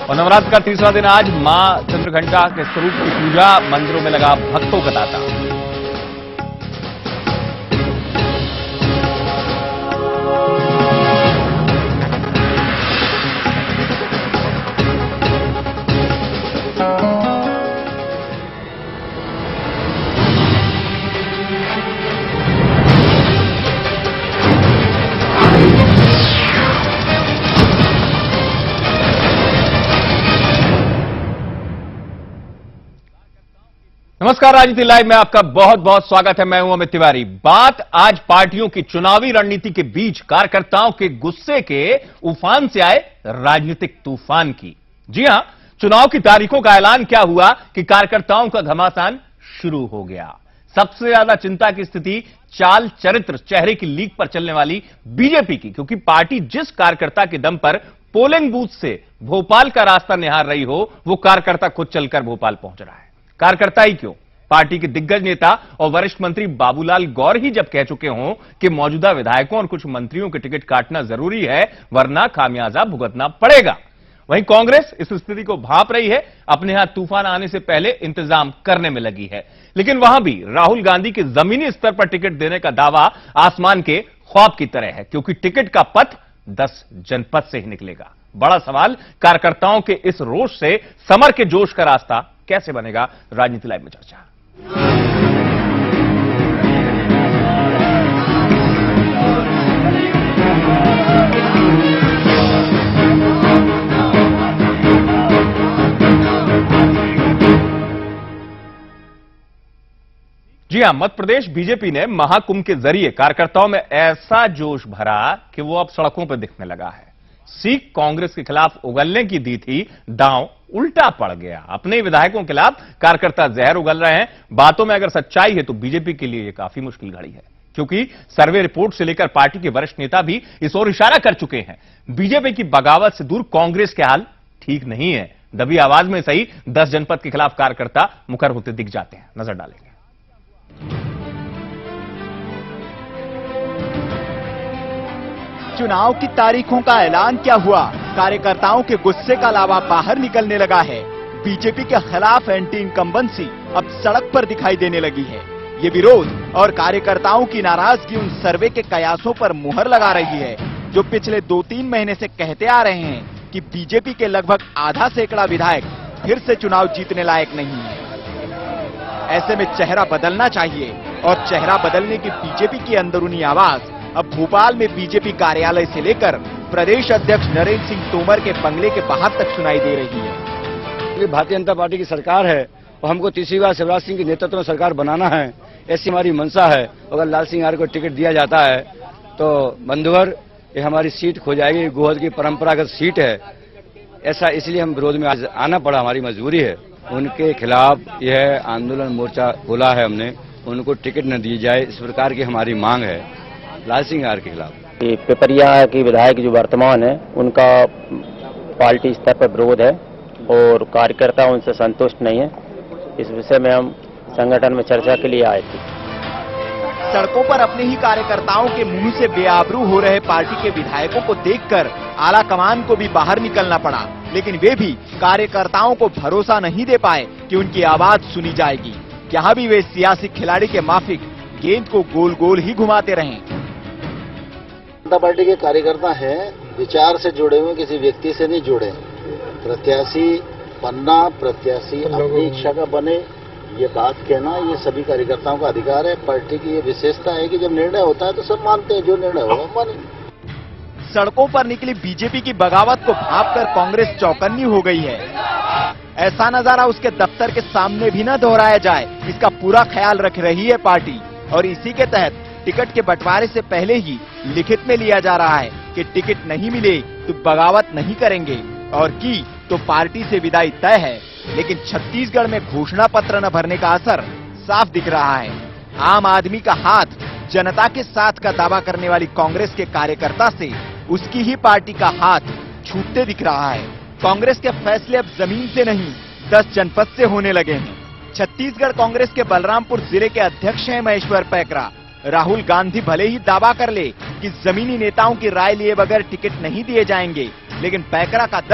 और नवरात्र का तीसरा दिन आज मां चंद्रघंटा के स्वरूप की पूजा, मंदिरों में लगा भक्तों का तांता। नमस्कार, राजनीति लाइव में आपका बहुत बहुत स्वागत है। मैं हूं अमित तिवारी। बात आज पार्टियों की चुनावी रणनीति के बीच कार्यकर्ताओं के गुस्से के उफान से आए राजनीतिक तूफान की। जी हां, चुनाव की तारीखों का ऐलान क्या हुआ कि कार्यकर्ताओं का घमासान शुरू हो गया। सबसे ज्यादा चिंता की स्थिति चाल, चरित्र, चेहरे की लीक पर चलने वाली बीजेपी की, क्योंकि पार्टी जिस कार्यकर्ता के दम पर पोलिंग बूथ से भोपाल का रास्ता निहार रही हो, वो कार्यकर्ता खुद चलकर भोपाल पहुंच रहा है। कार्यकर्ता ही क्यों, पार्टी के दिग्गज नेता और वरिष्ठ मंत्री बाबूलाल गौर ही जब कह चुके हों कि मौजूदा विधायकों और कुछ मंत्रियों के टिकट काटना जरूरी है, वरना खामियाजा भुगतना पड़ेगा। वहीं कांग्रेस इस स्थिति को भांप रही है, अपने यहां तूफान आने से पहले इंतजाम करने में लगी है। लेकिन वहां भी राहुल गांधी के जमीनी स्तर पर टिकट देने का दावा आसमान के ख्वाब की तरह है, क्योंकि टिकट का पथ 10 जनपद से ही निकलेगा। बड़ा सवाल, कार्यकर्ताओं के इस रोष से समर के जोश का रास्ता कैसे बनेगा? राजनीति लाइव में चर्चा। जी हां, मध्य प्रदेश बीजेपी ने महाकुंभ के जरिए कार्यकर्ताओं में ऐसा जोश भरा कि वो अब सड़कों पर दिखने लगा है। सीख कांग्रेस के खिलाफ उगलने की दी थी, दांव उल्टा पड़ गया। अपने विधायकों के खिलाफ कार्यकर्ता जहर उगल रहे हैं। बातों में अगर सच्चाई है तो बीजेपी के लिए यह काफी मुश्किल घड़ी है, क्योंकि सर्वे रिपोर्ट से लेकर पार्टी के वरिष्ठ नेता भी इस ओर इशारा कर चुके हैं। बीजेपी की बगावत से दूर कांग्रेस के हाल ठीक नहीं है। दबी आवाज में सही 10 जनपद के खिलाफ कार्यकर्ता मुखर होते दिख जाते हैं। नजर डालेंगे। चुनाव की तारीखों का ऐलान क्या हुआ? कार्यकर्ताओं के गुस्से का लावा बाहर निकलने लगा है। बीजेपी के खिलाफ एंटी इनकम्बेंसी अब सड़क पर दिखाई देने लगी है। ये विरोध और कार्यकर्ताओं की नाराजगी उन सर्वे के कयासों पर मुहर लगा रही है, जो पिछले 2-3 महीने से कहते आ रहे हैं कि बीजेपी के लगभग आधा सैकड़ा विधायक फिर से चुनाव जीतने लायक नहीं है। ऐसे में चेहरा बदलना चाहिए, और चेहरा बदलने की बीजेपी की अंदरूनी आवाज अब भोपाल में बीजेपी कार्यालय से लेकर प्रदेश अध्यक्ष नरेंद्र सिंह तोमर के बंगले के बाहर तक सुनाई दे रही है। भारतीय जनता पार्टी की सरकार है और हमको तीसरी बार शिवराज सिंह के नेतृत्व में सरकार बनाना है, ऐसी हमारी मंशा है। अगर लाल सिंह यादव को टिकट दिया जाता है तो बंधुवर ये हमारी सीट खो जाएगी। गोहद की परंपरागत सीट है, ऐसा इसलिए हम विरोध में आज आना पड़ा, हमारी मजबूरी है। उनके खिलाफ यह आंदोलन मोर्चा खोला है हमने, उनको टिकट न दी जाए, इस प्रकार की हमारी मांग है लाल सिंह यादव के खिलाफ। पिपरिया के विधायक जो वर्तमान है, उनका पार्टी स्तर पर विरोध है और कार्यकर्ता उनसे संतुष्ट नहीं है। इस विषय में हम संगठन में चर्चा के लिए आए थे। सड़कों पर अपने ही कार्यकर्ताओं के मुंह से बेआबरू हो रहे पार्टी के विधायकों को देखकर आला कमान को भी बाहर निकलना पड़ा, लेकिन वे भी कार्यकर्ताओं को भरोसा नहीं दे पाए कि उनकी आवाज सुनी जाएगी। यहाँ भी वे सियासी खिलाड़ी के माफिक गेंद को गोल गोल ही घुमाते रहे। जनता पार्टी के कार्यकर्ता हैं, विचार से जुड़े हुए, किसी व्यक्ति से नहीं जुड़े। प्रत्याशी बनना, प्रत्याशी अपनी इच्छा का बने, ये बात कहना ये सभी कार्यकर्ताओं का अधिकार है। पार्टी की ये विशेषता है कि जब निर्णय होता है तो सब मानते हैं, जो निर्णय होगा मानेंगे। सड़कों पर निकली बीजेपी की बगावत को भांपकर कांग्रेस चौकन्नी हो गई है। ऐसा नजारा उसके दफ्तर के सामने भी न दोहराया जाए, इसका पूरा ख्याल रख रही है पार्टी। और इसी के तहत टिकट के बंटवारे से पहले ही लिखित में लिया जा रहा है कि टिकट नहीं मिले तो बगावत नहीं करेंगे, और की तो पार्टी से विदाई तय है। लेकिन छत्तीसगढ़ में घोषणा पत्र न भरने का असर साफ दिख रहा है। आम आदमी का हाथ जनता के साथ का दावा करने वाली कांग्रेस के कार्यकर्ता से उसकी ही पार्टी का हाथ छूटते दिख रहा है। कांग्रेस के फैसले अब जमीन से नहीं 10 जनपद से होने लगे हैं। छत्तीसगढ़ कांग्रेस के बलरामपुर जिले के अध्यक्ष हैं महेश्वर पैकरा। राहुल गांधी भले ही दावा कर ले कि जमीनी नेताओं की राय लिए बगैर टिकट नहीं दिए जाएंगे, लेकिन पैकरा का दर्द